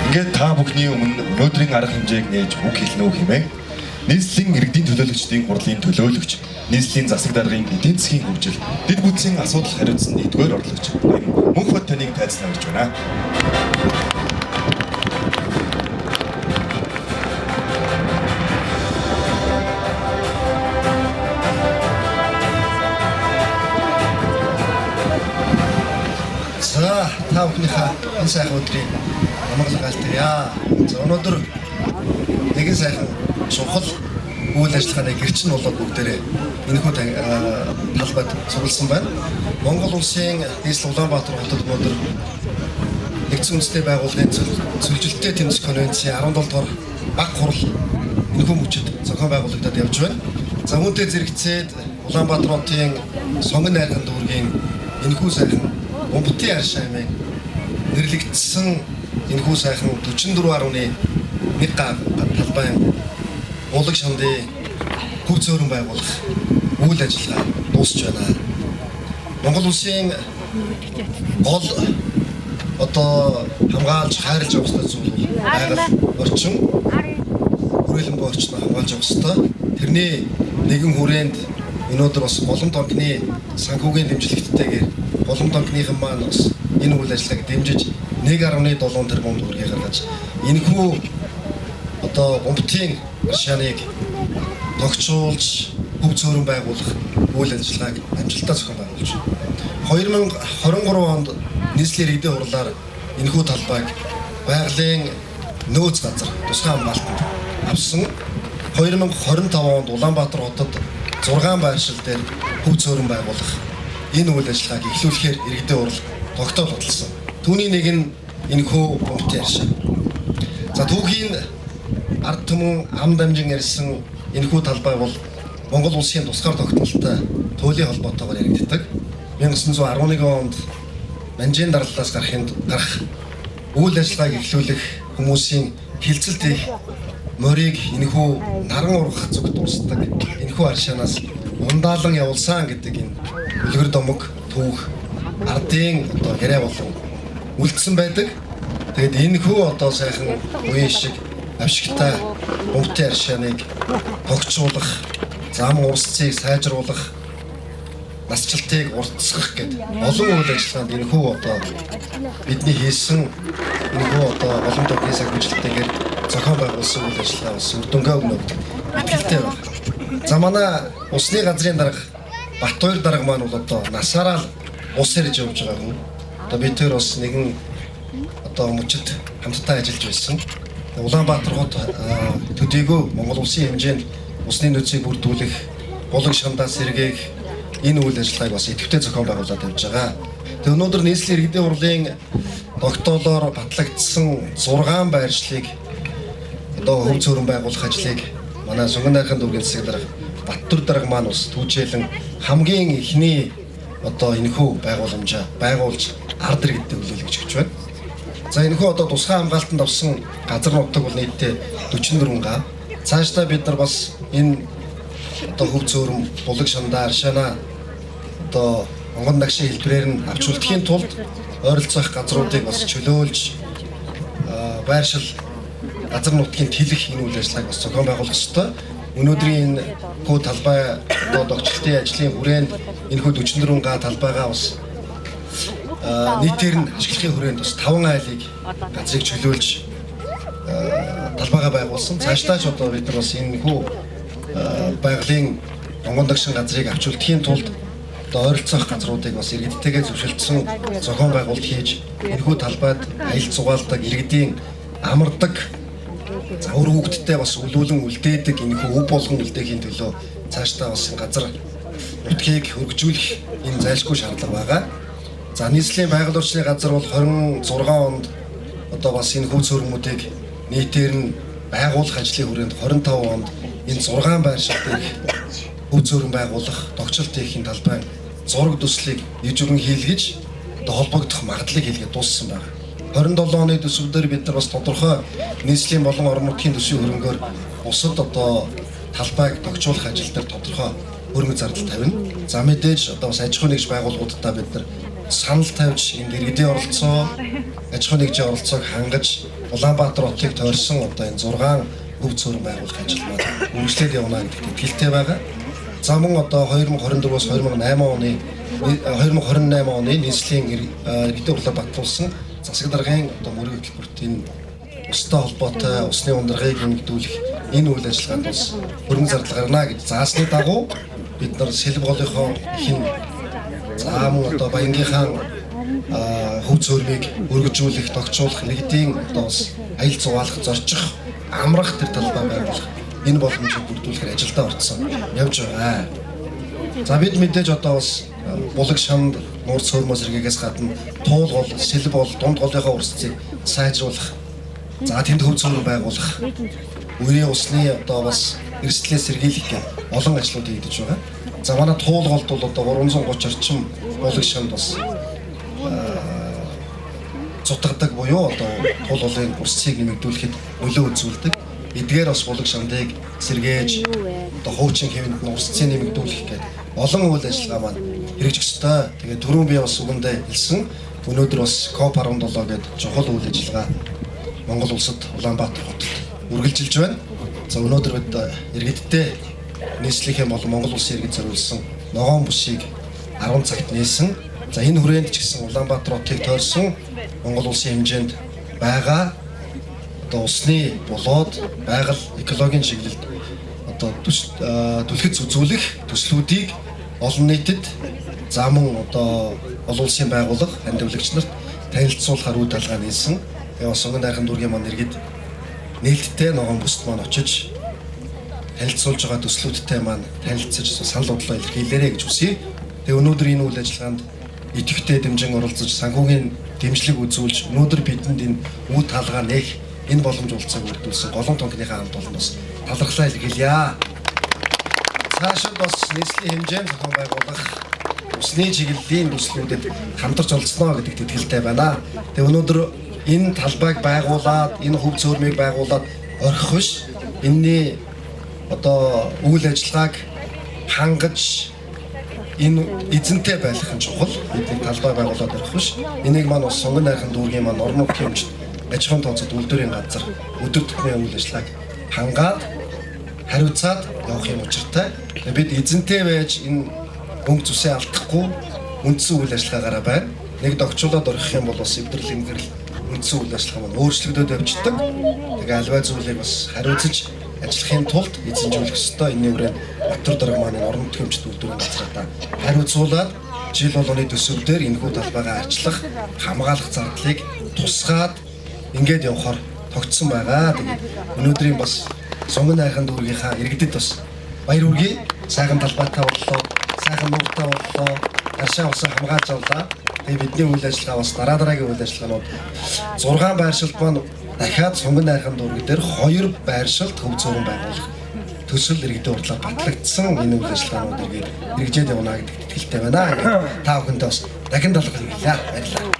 Ингээд та бүхний өмнө өнөөдрийн арга хэмжээг нээж үг хэлнэ үү хэмээн нийслэлийн иргэдийн төлөөлөгчдийн хурлын төлөөлөгч, нийслэлийн засаг даргын эдийн засгийн хөгжил, дэд бүтцийн асуудал хариуцсан нэгдүгээр орлогч Мөнх бат таныг тайлбарлаж ирж байна. За та бүхнийхээ энэ сайхан өдрийн амгалан айлтгая. За өнөөдөр нэгэн сайхан чухал үйл ажиллагааны гэрчин болоод бүгдээрээ энэхүү талбайд цугласан байна. Монгол улсын нийслэл Улаанбаатар хотод өнөөдөр нэгдсэн үндэсний байгууллагын зөвлөлттэй тэмцэх конвенцийн 17 дугаар баг хурал энэхүү мөчөд зохион байгуулагдаад явж байна. За үүнтэй зэрэгцээд Улаанбаатар хотын сонгон найрхан дүүргийн энэхүү сайхан Умбтын аршаамын нэрлэгдсэн энэхүү сайхан 44.1 талбайн улаг шандын хөв зөөрөн байгуулах үйл ажиллагаа дуусч байна. Монгол улсын гол хамгаалж хайрлаж явах ёстой зүйл бол байгаль орчин, хүрээлэн буй орчноо хамгаалж явах ёстой. Тэрний нэгэн хүрээнд өнөөдөр бас голом тонкны санхүүгийн дэмжлэгттэйгээр голом тонкныхан маань бас энэ үйл ажиллагааг дэмжиж 1.7 тэрбум төгрөгийг гаргаж энэхүү Умбтын аршааныг тогтчуулж хөв зөөрөн байгуулах үйл ажиллагааг амжилттай зохион байгуулж байна. 2023 онд нийслэлийн иргэдийн хурлаар энэхүү талбайг байгалийн нөөц газар тусгай хамгаалтанд авсан. 2025 онд Улаанбаатар хотод 6 байршил дээр хөв зөөрөн байгуулах энэ үйл ажиллагааг эхлүүлэхээр иргэдийн хурл тогтоол бодлсон. Түүний нэг нь энэхүү Умбтын аршаа. За түүхийн ард түмэн ам дамжин ярьсан энэхүү талбай бол Монгол улсын тусгаар тогтнолтой туйлын холбоотойгоор яригддаг. 1911 онд Манжийн дарлалаас гарах үйл ажиллагааг эхлүүлэх хүмүүсийн хилцэлт их морийг энэхүү наран ургах зүгт дуусдаг энэхүү аршаанаас ундаалan явуулсан гэдэг энэ үлгэр домог түүх ардын яриа болон үлдсэн байдаг. Тэгэд энэхүү сайхан үеийн шиг авшигтай Умбтын аршааныг тогтчуулах, зам урсцыг сайжруулах, насжилтыг уртсгах гэдэг олон үйл ажиллагаанд энэхүү бидний хийсэн энэхүү олон төвийн сахиучлалтайгээр зохион байгуулсан үйл ажиллагаа бас үр дүнгээ өгнө гэдэг итгэлтэй байна. За манай усны газрын дарга Батбаяр дарга маань бол насаараа ус ирж явж байгаа хүн. Бид тэр бас нэгэн мөчөд хамтдаа ажиллаж байсан. Улаанбаатар хот төдийгүй Монгол улсын хэмжээнд усны нөөцийг бүрдүүлэх, булаг шандаас сэргээх энэ үйл ажиллагааг бас идэвхтэй зохион байгуулад явж байгаа. Тэгээ өнөөдөр нийслэлийн иргэдийн хурлын тогтоолоор батлагдсан 6 байршлыг хөв зөөрөн байгуулах ажлыг манай сонгон найрхан дүүргийн засаг дарга Баттүр дарга маань бас түүжээлэн хамгийн ихний энэхүү байгууламжаа байгуулж ард иргэдэд хүлээлгэж өгч байна. За энэхүү тусгай хамгаалтанд авсан газар нутаг бол нийтдээ 44 га. Цаашдаа бид нар бас энэ хөв зөөрөн булаг шандаа аршаанаа онгон нагшийн хэлбэрээр нь авч үлдэхийн тулд ойролцоох газруудыг бас чөлөөлж байршил газар нутгийн тэлэх энэ үйл ажиллагааг бас зохион байгуулах ёстой. Өнөөдрийн энэ хүү талбай догчлолтын ажлын хүрээнд энэхүү 44 га талбайгаа бас нийтээр нь ашиглахын хүрээнд бас 5 айлыг газрыг чөлөөлж талбайгаа байгуулсан. Цаашдаа ч бид нар бас энэхүү байгалийн онгон дагшин газрыг авч үлдэхийн тулд ойролцоох газруудыг бас иргэдтэйгээ зөвшөлдсөн зохион байгуулалт хийж энэхүү талбайд аялал зугаалдаг иргэдийн амардаг үр хөвгтдээ бас үлүүлэн үлдээдэг энэхүү өв болгон үлдээхийн төлөө цаашдаа бас газар нутгийг хөргөжүүлэх энэ зайлшгүй шаардлага байгаа. За нийслэлийн байгаль орчны газар бол 26 онд бас энэ хөв зөөрмүүдийг нийтээр нь байгуулах ажлын хүрээнд 25 онд энэ 6 байршил дээр хөв зөөрөн байгуулах, тогтчлолт хийхин талбай зураг төслийг ижигэн хийлгэж холбогдох магадлалыг хийлгээд дууссан байна. 27 оны төсөвдөр бид нар бас тодорхой нийслэлийн болон орон нутгийн төсвийн хөрөнгөөр бусад талбайг тогтчуулах ажил дээр тодорхой хөрөнгө зардал тавина. За мэдээж бас аж ахуйн нэгж байгууллагуудаа бид нар санал тавьж энэ иргэдийн оролцоо, аж ахуйн нэгжийн оролцоог хангаж Улаанбаатар хотыг тойрсон одоо энэ 6 хөв цөөрөн байгуулах ажил маань үргэлжлээд явна гэдэгт итгэлтэй байгаа. За мөн одоо 2024-өөс 2028 оны нийслэлийн иргэдэд хурлаар батлуулсан засаг даргын одоо мөрөг хөтөлбөрт энэ устай холбоотой усны ундрагыг нэмэгдүүлэх энэ үйл ажиллагаанд бас хөрөнгө зардал гарна гэж заасны дагуу бид нар Сэлб голынхоо ихэн за мөн одоо Баянгийнхаа хөв цөөрмийг өргөжүүлэх, тогтчуулах, иргэдийн одоо бас аялал зугаалах, зорчих, амрах тэр талбай байгуулах энэ боломжийг бүрдүүлэхээр ажилдаа орцсон явж байгаа. За бид мэдээж одоо бас булаг шанд нуур цөөрмөө сэргийгээс гадна туул гол, Сэлб гол, дунд голынхаа урсцыг сайжруулах, за тэнд хөв цөөрмө байгуулах, үрийн усны одоо бас эрсдлээ сэргийлэх гэх олон ажлуудыг хийж байгаа. За манай туул голд бол одоо 330 орчим булаг шанд бас цутгадаг буюу одоо туул голын урсцыг нэмэгдүүлэхэд нөлөө үзүүлдэг. Эдгээр бас булаг шандыг сэргээж одоо хуучин хэвэнд нь урсцыг нэмэгдүүлэх гэдэг олон үйл ажиллагаа маань хэрэгжих ёстой. Тэгээд түрүүн би бас үгэндээ хэлсэн. Өнөөдөр бас COP17 гэдэг чухал үйл ажиллагаа Монгол улсад Улаанбаатар хотод үргэлжилж байна. За өнөөдөр бид иргэдтэй нийслэлийн болон Монгол улсын иргэд зориулсан ногоон бүсийг 10 цагт нээсэн. За энэ хүрээнд ч гэсэн Улаанбаатар хотыг тойрсон Монгол улсын хэмжээнд байгаа одоо усны болоод байгаль экологийн чиглэлд одоо түлхэц үзүүлэх төслүүдийг олон нийтэд за мөн одоо олон улсын байгууллага хандивлагч нарт танилцуулахар үйл ажиллагаа нээсэн. Тэгээ бас Сонгон найрхан дүүргийн маань иргэд нээлттэй ногоон бүсд маань очиж танилцуулж байгаа төслүүдтэй маань танилцаж санал бодлоо илэрхийлээрэй гэж хүсье. Тэгээ өнөөдөр энэ үйл ажиллагаанд идэвхтэй дэмжин оролцож санхүүгийн дэмжлэг үзүүлж өнөөдөр бидэнд энэ үе таалгаа нээх энэ боломж олцоог бүрдүүлсэн голон тонкныхаа хамт олон бас талархлаа илэрхийлье. Цаашид бас нийслэлийн хэмжээнд зохион байгуулах усны чиглэлийн төслүүдэд хамтарч олцсноо гэдэгт итгэлтэй байна. Тэгээ өнөөдөр энэ талбайг байгуулад, энэ хөв цөөрмийг байгуулад орхих биш. Энэний одоо үйл ажиллагааг хангаж энэ эзэнтэй байх нь чухал. Бидний талбай байгуулад орхих биш. Энийг маань бас Сонгон найрхан дүүргийн маань орон нутгийн хэмжээнд аж ахуйн тооцоод үйлдвэрийн газар өдөр тутмын үйл ажиллагааг хангаад хариуцаад явах юм учиртай. Бид эзэнтэй байж энэ өнгө зүсээ алдахгүй үндсэн үйл ажиллагаагаараа байна. Нэг догчуулаад орхих юм бол бас эвдрэл эмгэрэл үндсэн үйл ажиллагаа маань өөрчлөгдөд явждаг. Тэгээ альва зүйлийг бас хариуцаж ажиллахын тулд эзэмжүүлэх ёстой. Энэний хүрээнд Батөр дарга маань орон нутгийн хэмжээнд үйлдвэрийн газраа хариуцуулаад жил болгоны төсөвдөр энэхүү талбайгаа арчлах, хамгаалах зардлыг тусгаад ингээд явахаар тогтсон байгаа. Тэгээд өнөөдрийн бас Сонгон найрхан дүүргийнхаа иргэдэд бас баяр хүргэе. Сайхан талбайтай боллоо, сайхан нууртай боллоо, аршаа усан хамгаалж авлаа. Тэгээд бидний үйл ажиллагаа бас дараагийн үйл ажиллагаанууд 6 байршилд маань дахиад Сонгон найрхан дүүрэг дээр 2 байршилд хөв цөөрөн байгуулах төсөл иргэдэд хурлаар батлагдсан энэ үйл ажиллагаанууд иргэд хэрэгжээд явна гэдэгт итгэлтэй байна. Та бүхэндээ бас дахин талархлаа. Баярлалаа.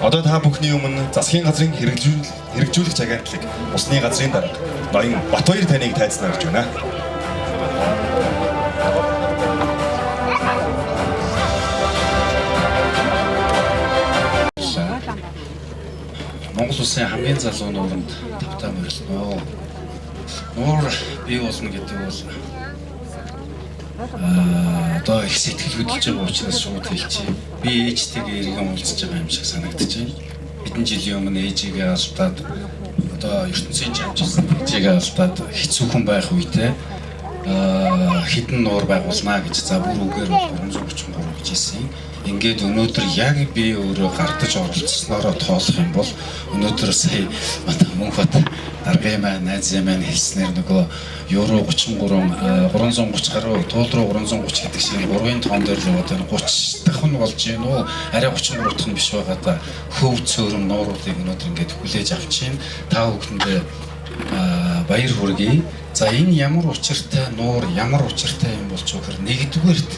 Одоо та бүхний өмнө засгийн газрын хэрэгжүүлэх агентлаг усны газрын дарга Ноён Батбаяр таныг тайлбарлаж өгч байна. Монгол улсын хамгийн залуу нууранд тавтаа морилно. Нуур бий болно гэдэг бол одоо их сэтгэл хөдлөж байгаа учраас шууд хэлчихье. Би ээжтэйгээ иргэн уулзж байгаа юм шиг санагдаж байна. Хэдэн жилийн өмнө ээжигээ алдаад одоо ертөнцийн чамчсан ээжигээ алдаад хэцүүхэн байх үедээ хідэн нуур байгуулнаа гэж за бүр үгээр 333 гэж хэлсэн. Ингээд өнөөдөр яг би өөрөө гардаж оролцсноороо тоолох юм бол өнөөдөр сая Мөнхбат даргын маань найзын маань хэлснээр нөгөө евро 33 330 гаруй туул руу 330 гэдэг шиг 3-ын тоон дээр л одоо 30 дахин болж гин үү арай 33 дахин биш байгаа да хөв цөөрөм нууруудыг өнөөдөр ингээд хүлээж авч байна. Та бүхэндээ баяр хүргэе. За энэ ямар учиртай нуур ямар учиртай юм болж өгөхөр нэгдүгээрт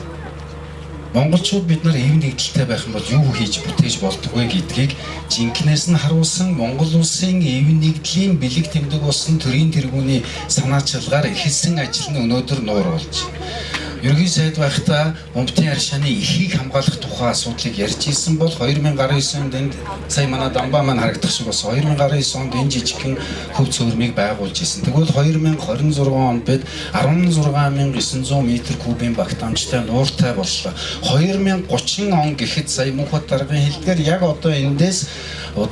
монголчууд бид нар эв нэгдэлтэй байх юм бол юу хийж бүтээж болдог вэ гэдгийг жинкнээс нь харуулсан Монгол улсын эв нэгдлийн бэлэг тэмдэг болсон төрийн тэргүүний санаачилгаар эхэлсэн ажил нь өнөөдөр нуур болж. ерөнхий сайд байхдаа Умбтын аршааны эхийг хамгаалах тухай асуудлыг ярьж ирсэн бол 2019 онд энд сая манай Дамбаа маань харагдах шиг бас 2019 онд энэ жижигхэн хөв цөөрмийг байгуулж ирсэн. Тэгвэл 2026 онд бид 16900 м3 багтаамжтай нууртай боллоо. 2030 он гэхэд сая Мөнхбат даргын хэлдгээр яг одоо эндээс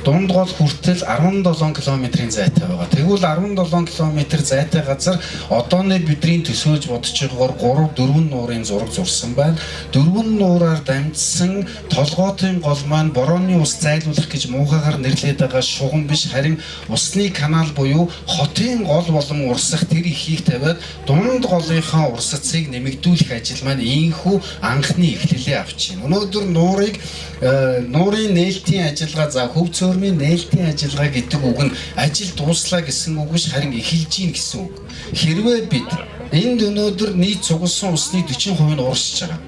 дунд гол хүртэл 17 км-ийн зайтай байгаа. Тэгвэл 17 км зайтай газар одооны бидний төсөөлж бодож байгаагаар 3-4 нуурын зураг зурсан байна. 4 нуураар дамжсан толгоотын гол маань борооны ус зайлуулах гэж муухайгаар нэрлээд байгаа шугам биш, харин усны канал буюу хотын гол болон урсах тэр ихийг тавиад дунд голынхаа урсацыг нэмэгдүүлэх ажил маань ийхүү анхны эхлэлээ авч байна. Өнөөдөр нуурын нээлтийн ажиллагаа за хөв цөөрмийн нээлтийн ажиллагаа гэдэг үг нь ажил дууслаа гэсэн үг биш, харин эхэлж гин гэсэн үг. Хэрвээ бид энд өнөөдөр нийт цугласан усны 40% нь уурсж байгаа.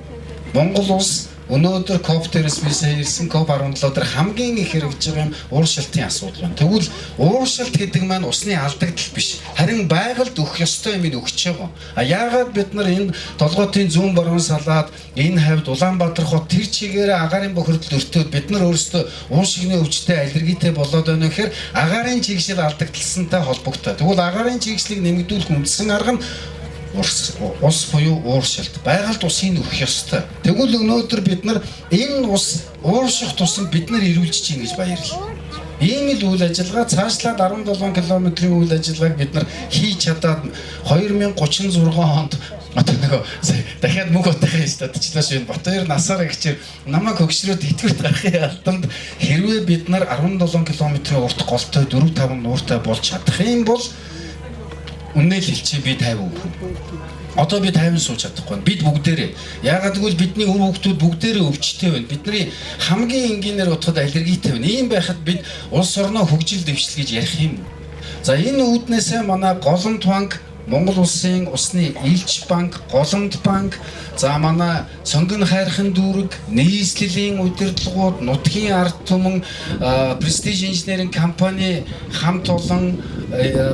Монгол улс өнөөдөр COP-дээрээс би сая ирсэн COP17 дээр хамгийн их хэрэгжиж байгаа юм ууршилтын асуудал байна. Тэгвэл ууршилт гэдэг маань усны алдагдал биш. Харин байгальд өгөх ёстой юм өгч байгаа. Яагаад бид нар энэ толгоотын зүүн борон салаад энэ хавьд Улаанбаатар хот тэр чигээрээ агаарын бохирдол өртөөд бид нар өөрсдөө уушигны өвчтэй аллергитэй болоод байна гэхээр агаарын чигшил алдагдaltaсантай холбогддог. Тэгвэл агаарын чигшлийг нэмэгдүүлэх үндсэн арга нь ус буюу ууршилт. Байгальд усыг өгөх ёстой. Тэгвэл өнөөдөр бид нар энэ ус уурших тусам бид нар ирүүлж чинь гэж баярлалаа. Ийм л үйл ажиллагаа цаашлаад 17 км-ийн үйл ажиллагааг бид нар хийж чадаад 2036 онд одоо нөгөө дахиад мөг утгахын статчлаа шин Ботоор насаараа гिचээр намайг хөгшрөөд итгэвч гарахын алтанд хэрвээ бид нар 17 км-ийн урт голтой 4-5 нууртай болж чадах юм бол үнээл хэлчихээ би 50 үг. Одоо би 50 сууж чадахгүй. Бид бүгдээрээ. Яагаад гэвэл бидний өр хүүхдүүд бүгдээрээ өвчтэй байна. Бидний хамгийн энгийнээр утгад аллергитэй байна. Ийм байхад бид улс орноо хөгжил дэвшил гэж ярих юм. За энэ үүднээсээ манай Голомт банк, Монгол улсын усны Илч банк, Голомт банк, за манай Сонгон хайрхан дүүрэг, нийслэлийн удирдлагууд, нутгийн ард түмэн, Prestige инженеринг компани хамт олон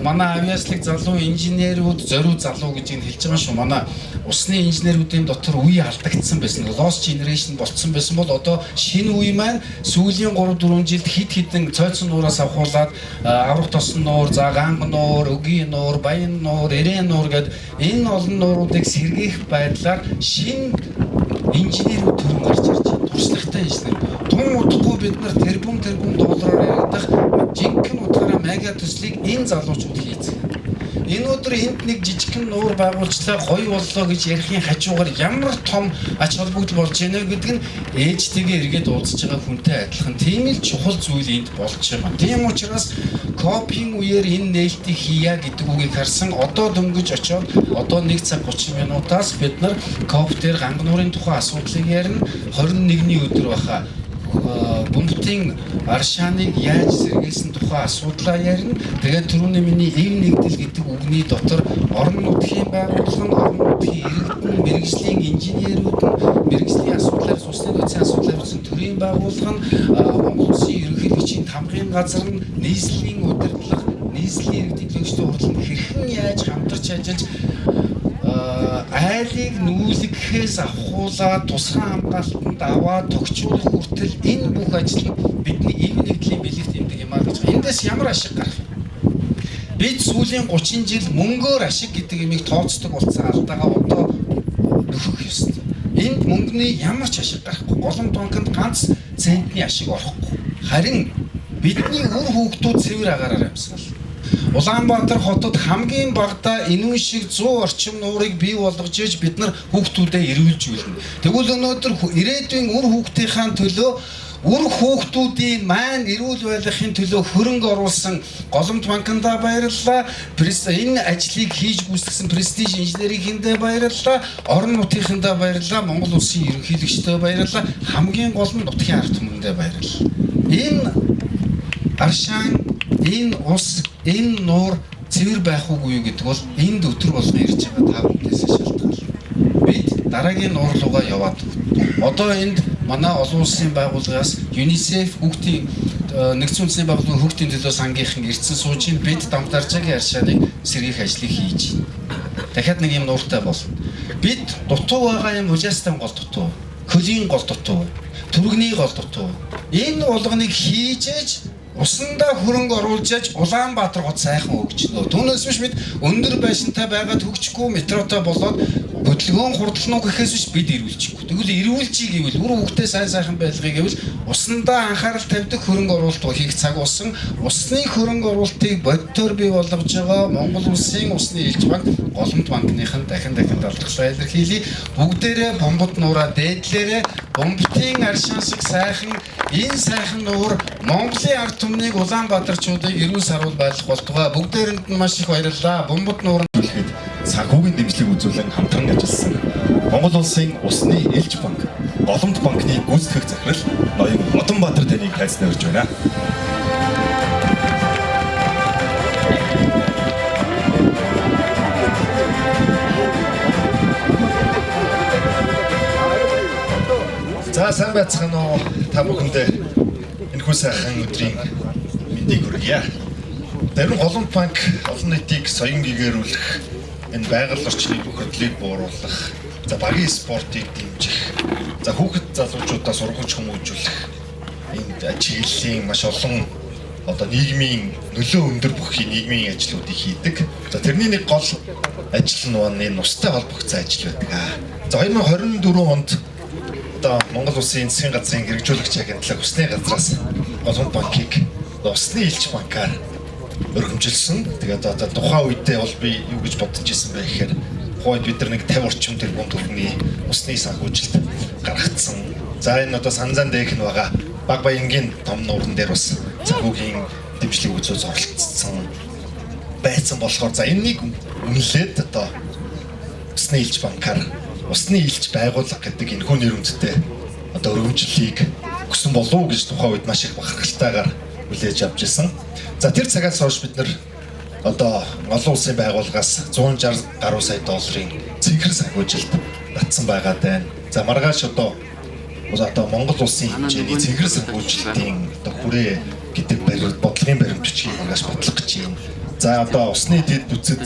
манай авиаслыг залуу инженерүүд, зориуд залуу гэж хэлж байгаа шүү. Манай усны инженерүүдийн дотор үе алдагдсан байсан. Lost generation болцсон байсан бол одоо шинэ үе маань сүүлийн 3-4 жилд хид хідэн цойцсон нуураас авахуулаад аврах тосон нуур, за ганг нуур, өгийн нуур, баян нуур, эрээн нуур гэдэг энэ олон нууруудыг сэргээх байдлаар шинэ инженерүүд төрөн гарч ирж байна. Туршлагатай инженер. Тун удахгүй бид нар тэрбум доллараар яригдах жинхэнэ утгаараа мега төслийг энэ залуучууд хийцгээв. Энэ өдөр энд нэг жижигхэн нуур байгуулчлаа гоё боллоо гэж ярихын хажуугаар ямар том ач холбогдол болж байна гэдэг нь ээжтэйгээ эргээд уулзж байгаа хүнтэй адилхан тийм л чухал зүйл энд болж байгаа. Тийм учраас COP-ийн үеэр энэ нээлтийг хийя гэдэг үгийг харсан одоо дөнгөж очоод одоо 1 цаг 30 минутаас бид нар COP дээр ганг нуурын тухай асуудлыг ярина. 21-ний өдөр баха Бөмбөтийн аршааныг яаж сэргээсэн тухай асуудлаа ярина. Тэгээд түрүүний миний эв нэгдэл гэдэг үгний дотор орон нутгийн байгууллага, орон нутгийн иргэдэн, мэрэгжлийн инженерүүд, мэрэгжлийн асуудлаар усны нөөцийн асуудлаар үзсэн төрийн байгууллага нь Монгол Улсын ерөнхийлөгчийн тамгын газар нь нийслэлийн удирдлага, нийслэлийн иргэдийн төлөвчдийн хурлын хэрхэн яаж хамтарч ажиллаж айлыг нүүлгэхээс ахуулаад тусгай хамгаалтанд аваад тогтчуулах хүртэл энэ бүх ажил нь бидний эв нэгдлийн бэлэгт тэмдэг юм аа гэж. Эндээс ямар ашиг гарах вэ? Бид сүүлийн 30 жил мөнгөөр ашиг гэдэг юмыг тооцдог болсон алдаагаа одоо нөхөх ёстой. Энд мөнгөний ямар ч ашиг гарахгүй. Голомт банкнд ганц центний ашиг орохгүй. Харин бидний үр хүүхдүүд цэвэр агаараар амьсгал. Улаанбаатар хотод хамгийн багадаа энүүн шиг 100 орчим нуурыг бий болгож иж бид нар хүүхдүүдэд ирүүлж үлнэ. Тэгвэл өнөөдөр ирээдүйн үр хүүхдийнхаа төлөө үр хүүхдүүдийн маань эрүүл байхын төлөө хөрөнгө оруулсан Голомт банкндаа баярлалаа. Энэ ажлыг хийж гүйцэтгэсэн Prestige инженерингэндээ баярлалаа. Орон нутгийнхандаа баярлалаа. Монгол улсын ерөнхийлөгчдөө баярлалаа. Хамгийн гол нь нутгийн ард түмэндээ баярлалаа. Энэ аршаан, энэ ус, энэ нуур цэвэр байх үгүй юу гэдэг бол энд өтөр болгон ирж байгаа та бүхнээс шалтгаална. Бид дараагийн нуур руугаа яваад одоо энд манай олон улсын байгууллагаас UNICEF хүүхдийн нэгдсэн үндэсний байгууллагын хүүхдийн төлөө сангийнхан ирсэн сууж бид Дамдаржаагийн аршааныг сэргээх ажлыг хийж байна. Дахиад нэг юм нууртай болно. Бид дутуу байгаа юм Ужаастан гол дутуу. Хөлийн гол дутуу. Түргний гол дутуу. Энэ болгоныг хийжээж усандаа хөрөнгө оруулж яж Улаанбаатар гот сайхан өгчнөө. Түүнээс биш бид өндөр байшинтай байгаад хөгжихгүй метротой болоод хөдөлгөөн хурдлах гэхээс биш бид ирүүлчихгүй. Тэгвэл ирүүлжий гэвэл үр хөвгтэй сайхан байлгыг гэвэл усандаа анхаарал тавьдаг хөрөнгө оруулалт хийх цаг болсон. Усны хөрөнгө оруулалтыг бодитоор бий болгож байгаа Монгол Улсын усны элч банк Голомт банкныхан дахин талархлаа илэрхийлье. Бүгдээрээ бомбот нураа дээдлээрээ бомбтын аршин шиг сайхан энэ сайхан нуур Монголын ард түмнийг Улаанбаатарчуудыг эрүүл саруул байлгах болтугай. Бүгдээрэнд нь маш их баярлалаа. Бомбот нуур Хэлэхэд санхүүгийн дэмжлэг үзүүлэн хамтран ажилласан Монгол Улсын усны элч банк Голомт банкны гүйцэтгэх захирал ноён Модонбаатар таныг хайцнаа өрж байна. За сайн байцгаана уу та бүхэндээ энэхүү сайхан өдрийн мэндийг хүргье. Зарим Голомт банк олон нийтийг соён гэгэрүүлэх, энэ байгаль орчныг нөхөрлөлийг бууруулах, за багийн спортыг дэмжих, за хүүхэд залуучуудаа сургуулж хүмүүжүүлэх энэ чиглэлийн маш олон одоо нийгмийн нөлөө өндөр бүхий нийгмийн ажлуудыг хийдэг. За тэрний нэг гол ажил нь энэ устай холбогдсон ажил байдаг. За 2024 онд одоо Монгол Улсын засгийн газрын хэрэгжүүлэгч агентлаг усны газраас Голомт банкыг усны элч банкаар өргөмжилсөн. Тэгээд одоо тухайн үедээ бол би юу гэж бодож ирсэн бэ гэхээр тухайн бид нар нэг 50 орчим тэрбум төгрөгийн усны санхүүжилт гаргацсан. За энэ одоо санзан дээх нь байгаа баг баянгийн том нууран дээр бас санхүүгийн дэмжлэг үзүүлж оролцсон байсан болохоор за энэнийг үнэлээд одоо усны элч банкаар усны элч байгууллага гэдэг энэхүү нэр хүндтэй одоо өргөмжлөлийг өгсөн болов уу гэж тухайн үед маш их бахархалтайгаар хүлээж авч ирсэн. За тэр цагаас хойш бид нар одоо олон улсын байгууллагаас 160 гаруй сая долларын цэнхэр санхүүжилт татсан байгаа даа. За маргааш одоо Монгол улсын хэмжээний цэнхэр санхүүжилтийн одоо хүрээ гэдэг бодлогын баримтчгийг маргааш бодлого гэж юм. За одоо усны дэд бүцэд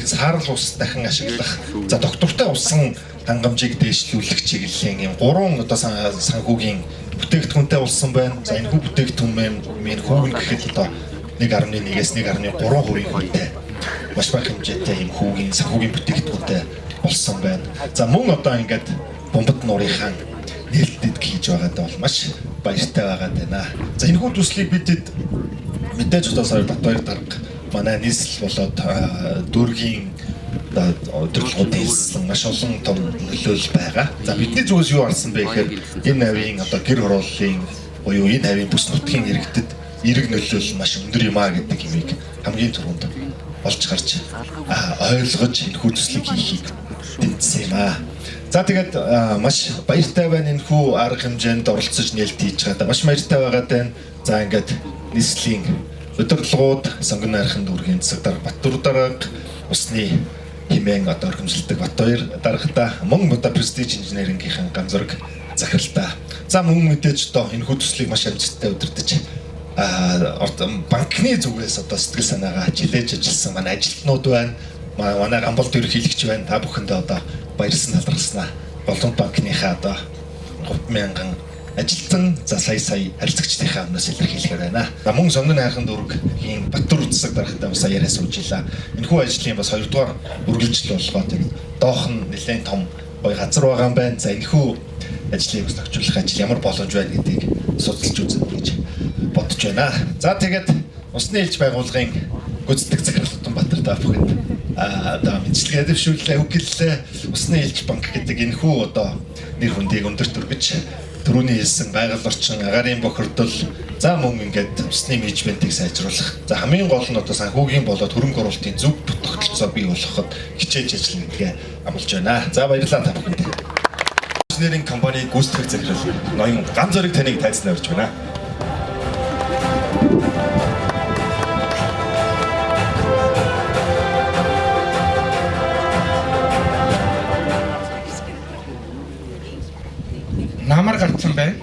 саарл ус дахин ашиглах, за доктортой усан хангамжийг дээшлүүлэх чиглэлийн юм 3 одоо санхүүгийн бүтээгдэхүүнтэй болсон байна. За энэ бүх бүтээгдэхүүн хүүгэн гэхэд одоо 1.1-ээс 1.3 хүрийн хүнтэй маш бага хэмжээтэй юм хүүгийн санхүүгийн бүтээгдэхүүнтэй болсон байна. За мөн одоо ингээд бомбот нуурынхаа нээлттэд хийж байгаадаа бол маш баяртай байгаад байна. За энэхүү төслийг бидэд мэдээж одоо сая Батбаяр дарга манай нийслэл болоод дүүргийн өдөрлгүүд хэлсэн маш олон том нөлөөлөл байгаа. За бидний зүгээс юу арсан бэ гэхээр энэ навийн одоо гэр хорооллын буюу энэ навийн бүс нутгийн иргэдэд эрэг нөлөөлөл маш өндөр юм а гэдэг юмыг хамгийн түрүүнд олж харж ойлгож энэхүү төслийг хийхийг тэмцсэн юм а. За тэгээд маш баяртай байна энэхүү арга хэмжээнд оролцож нээлт хийж байгаа. Маш баяртай байгаад байна. За ингээд нийслэлийн өдөрлгүүд сонгон найрхан дүүргийн засаг дарга Баттүр дарга усны хэмээн одоо өргөмжилдэг Батбаяр даргата мөн одоо престиж инженерингийнхэн ганцзураг захиралтай. За мөн мэдээж одоо энэхүү төслийг маш амжилттай удирдах банкны зүгээс одоо сэтгэл санаагаа жилээж ажилласан манай ажилтнууд байна. Манай амболт ерөнхийлөгч байна. Та бүхэндээ одоо баярлсан талархснаа. Голомт банкныхаа одоо 30,000 ажилтан за сая харилцагчдынхаа өмнөөс илэрхийлэхээр байна. За мөн сонгон найрхан дүүргийн Баттүр засаг даргатай бас яриа суужилаа. Энэхүү ажлын бас 2 дугаар үргэлжлэл болгоод доох нь нэлээд том гоё газар байгаа юм байна. За энэхүү ажлыг бас төвчүүлэх ажил ямар боломж байна гэдгийг судалж үзэх гэж бодож байна. За тэгээд усны элч байгууллагын гүйцэтгэх захирал Модонбаатар та бүхэнд одоо мэдлэгээ дэвшүүлээ, үгэлээ усны элч банк гэдэг энэхүү одоо нэр хүндийг өндөрт өргөж түрүүний хэлсэн байгаль орчин, агаарын бохирдол, за мөн ингээд усны менежментийг сайжруулах. За хамгийн гол нь одоо санхүүгийн болоод хөрөнгө оруулалтын зөв тогтолцоо бий болгоход хичээж ажиллана гэдгээ амлаж байна. За баярлалаа та бүхэнд. Инженеринг компани гүйцэтгэх захирал ноён Ганцзорыг таныг тайлбарлаж орж байна. Намар гарцсан байна.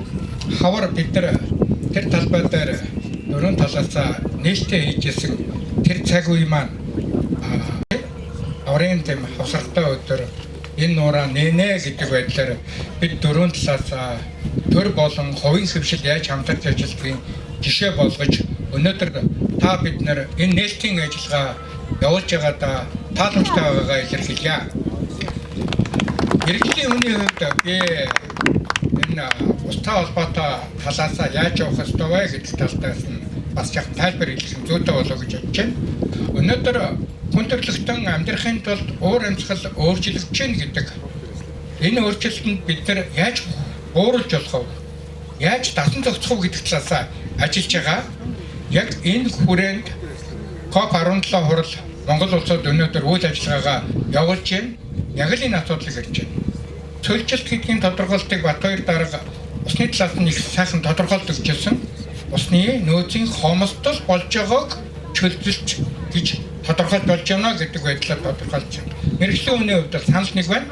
Хавар бид нар тэр талбай дээр дөрөв талаасаа нээлттэй хийжсэн тэр цаг үе маань аврын тэм хавсартай өдөр энэ нуураа нэнэ гэдэг байдлаар бид дөрөв талаас төр болон хувийн хөвшил яаж хамтарч ажилладгийг жишээ болгож өнөөдөр та бид нар энэ нээлтийн ажиллагаа явуулж байгаадаа тааламжтай байгаагаа илэрхийлье. Иргэдийн хүний хувьд би энэ устгай холбоотой талаас яаж явах ёстой вэ гэдэг талаас нь бас яг тайлбар хэлэх зүйтэй болов гэж бодож байна. Өнөөдөр хүн төрөлхтөн амьдрахын тулд уур амьсгал өөрчлөгдөж байна гэдэг энэ өөрчлөлтөнд бид нар яаж уурлж болох вэ? Яаж дасан зохицох вэ гэдэг талаас ажиллаж байгаа. Яг энэ хүрээнд COP17 хурал Монгол улсад өнөөдөр үйл ажиллагаагаа явуулж байна. Яг л энэ асуудлыг ярьж байна. Цөлжилт гэдгийн тодорхойлтыг Батбаяр дарга усны талаас нь их сайхан тодорхойлдог гэсэн усны нөөцийн хомсдол болж байгааг чөлдөлч гэж тодорхойлж болж байна гэдэг байдлаар тодорхойлж байна. Мэргэжлийн хүний хувьд санал нэг байна.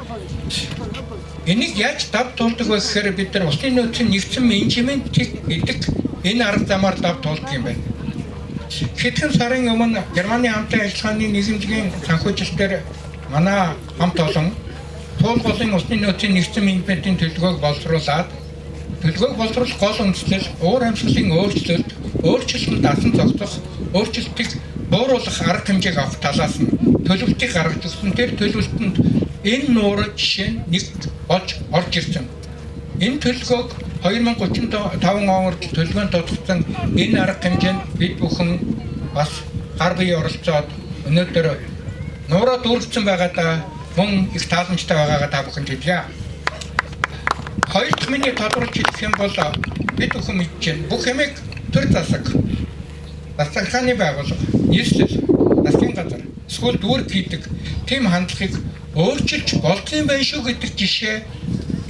Энийг яаж дав туулдаг вэ гэхээр бид нар усны нөөцийн нэгдсэн менежмент гэдэг энэ арга замаар дав туулдаг юм байна. Хэдхэн сарын өмнө Германы хамтын ажиллагааны нийгэмжийн санхүүжилтээр манай хамт олон туулгын усны нөөцийн нэгдсэн менежментийн төлөвлөгөөг боловсруулад төлөвлөгөөг боловсруулах гол үндэслэл уур амьсгалын өөрчлөлтөнд дасан зохицох, өөрчлөлтийг бууруулах арга хэмжээг авах талаас нь төлөвлөлтийг гаргаж өгсөн. Тэр төлөвлөлтөнд энэ нуурын жишээ нь нэг болж орж ирсэн. Энэ төлөвлөгөөг 2035 онд төлөвлөгөөнд тодорхойлсон энэ арга хэмжээнд бид бүхэн бас гар бие оролцоод өнөөдөр нуураа дүүргэсэн байгаадаа мөн их тааламжтай байгаагаа та бүхэнд хэлье. Хоёр дахь миний тодорхойлж хэлэх юм бол бид бүхэн мэдж байна. Бүх юмыг төр засаг, засагхааны байгууллага, нийслэл, засгийн газар, эсвэл дүүрэг хийдэг тийм хандлагыг өөрчилж болдгийм байх шүү гэдэг жишээ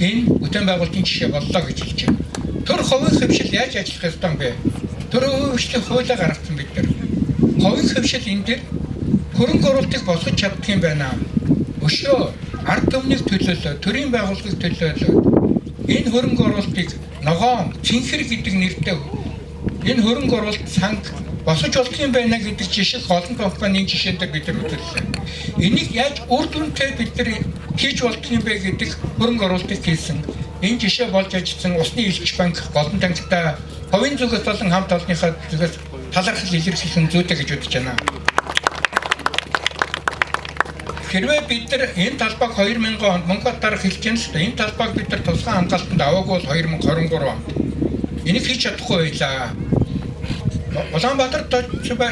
энэ бүтээн байгуулалтын жишээ боллоо гэж хэлж байна. Төр хувийн хөвшил яаж ажиллах ёстой юм бэ? Төр хувийн хөвшлийн хуулиа гаргасан бид нар. Хувийн хөвшил энэ дээр хөрөнгө оруулалтыг босгож чаддаг юм байна. Өшөө ард түмнийг төлөөлөө, төрийн байгууллагыг төлөөлөө. Энэ хөрөнгө оруулалтыг ногоон, цэнхэр гэдэг нэртэй энэ хөрөнгө оруулалт санг босож болдго юм байна гэдэг жишээ олон компанийн жишээндээ бид нар үзүүлсэн. Энийг яаж үр дүнтэй бид нар хийж болдго юм бэ гэдэг хөрөнгө оруулалтыг хийсэн. Энэ жишээ болж ажилласан усны элч банк голон тангтай хувийн зүгээс болон хамт олонныхаа зүгээс талархал илэрхийлсэн зүйтэй гэж бодож байна. Хэрвээ бид нар энэ талбайг 2000 онд Монгол дарга хэлж байна л да. Энэ талбайг бид нар тусгай хангалтанд аваагүй бол 2023 онд. Энийг хийж чадахгүй байлаа. Улаанбаатарт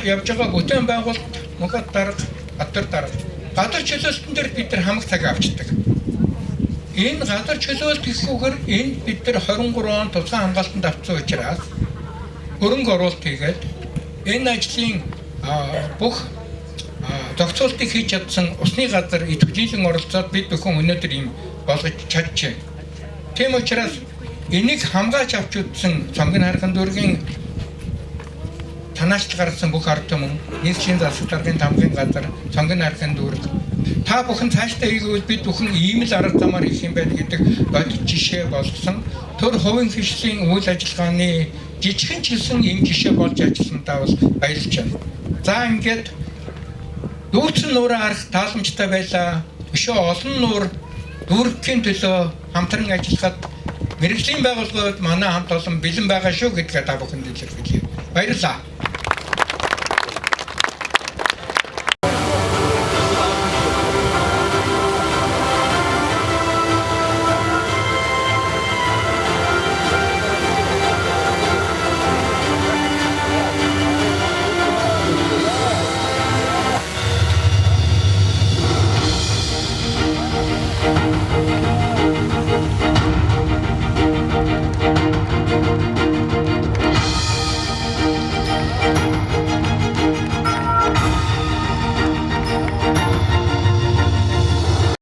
явж байгаа бүтээн байгуулалт Монгол дарга, Батбаяр дарга. Гадар чөлөөлтөн дээр бид нар хамаг цаг авчдаг. Энэ гадар чөлөөлт гэхгүйгээр энэ бид нар 23 онд тусгай хангалтанд авсан учраас хөрөнгө оруулалт хийгээд энэ ажлын бүх зохицуултыг хийж чадсан усны газар идэвхжүүлэн оролцоод бид бүхэн өнөөдөр ийм болгож чадчихэ. Тийм учраас энийг хамгаалж авч үзсэн цомгийн харган дүүргийн танаачл гаргасан бүх ард түмэн, нийслэлийн засаг даргын тамгын газар, цомгийн харган дүүрэг та бүхэн цаашдаа хийгвэл бид бүхэн ийм л арга замаар хийх юм байна гэдэг бодит жишээ болгосон төр хувийн хвшлийн үйл ажиллагааны жижигхэн ч гэсэн ийм жишээ болж ажилласандаа бол баярлж байна. За ингээд дүүцэн нуураа харах тааламжтай байлаа. Өшөө олон нуур дүүргэхийн төлөө хамтран ажиллахад мэргэжлийн байгууллагууд манай хамт олон бэлэн байгаа шүү гэдгээ та бүхэнд илэрхийлье. Баярлалаа.